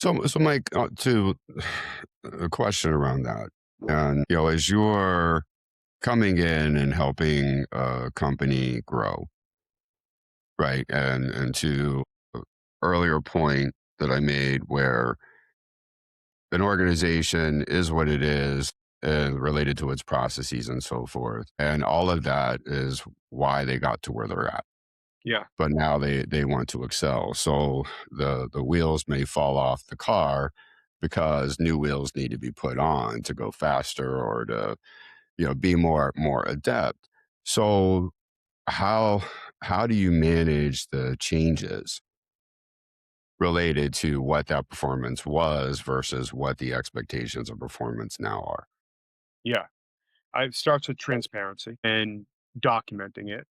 So Mike, to a question around that, and as you're coming in and helping a company grow, right, and to earlier point that I made, where an organization is what it is and related to its processes and so forth, and all of that is why they got to where they're at. Yeah. But now they want to excel. So the wheels may fall off the car because new wheels need to be put on to go faster or to be more adept. So how how do you manage the changes related to what that performance was versus what the expectations of performance now are? Yeah. It starts with transparency and documenting it.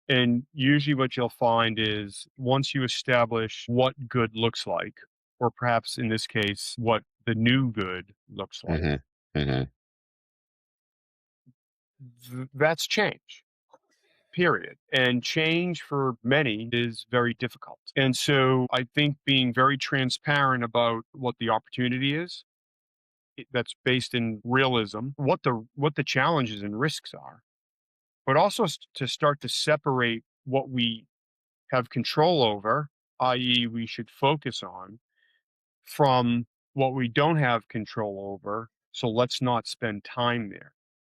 And usually what you'll find is once you establish what good looks like, or perhaps in this case, what the new good looks like, Hmm. Hmm. that's change, period. And change for many is very difficult. And so I think being very transparent about what the opportunity is, that's based in realism, what the challenges and risks are, but also to start to separate what we have control over, i.e., we should focus on, from what we don't have control over. So let's not spend time there.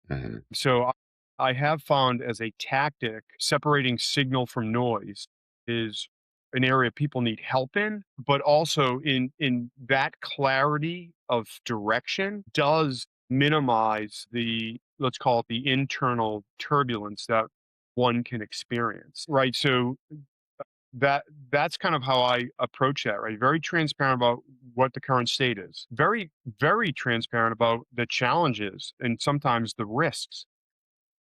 Hmm. So I have found as a tactic, separating signal from noise is an area people need help in, but also in that clarity of direction does minimize the, let's call it, the internal turbulence that one can experience. Right. So that that's kind of how I approach that, right? Very transparent about what the current state is. Very, very transparent about the challenges and sometimes the risks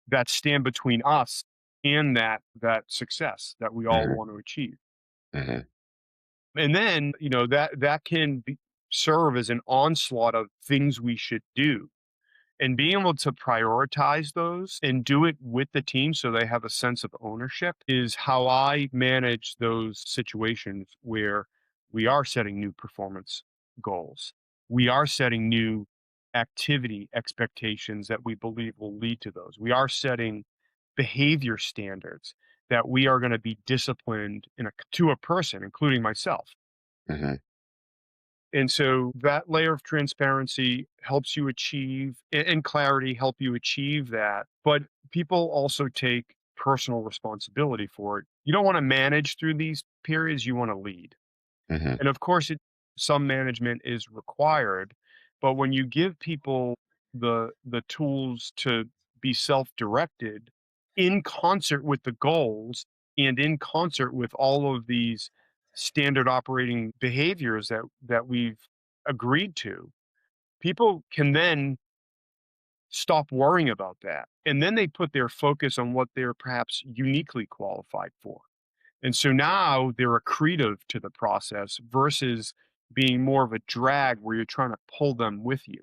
that stand between us and that success that we all Hmm. want to achieve. Hmm. And then, that can serve as an onslaught of things we should do, and being able to prioritize those and do it with the team so they have a sense of ownership is how I manage those situations where we are setting new performance goals. We are setting new activity expectations that we believe will lead to those. We are setting behavior standards that we are going to be disciplined to a person, including myself. Hmm. And so that layer of transparency helps you achieve, and clarity help you achieve that. But people also take personal responsibility for it. You don't want to manage through these periods, you want to lead. Hmm. And of course, some management is required, but when you give people the tools to be self-directed in concert with the goals and in concert with all of these standard operating behaviors that we've agreed to, people can then stop worrying about that. And then they put their focus on what they're perhaps uniquely qualified for. And so now they're accretive to the process versus being more of a drag where you're trying to pull them with you.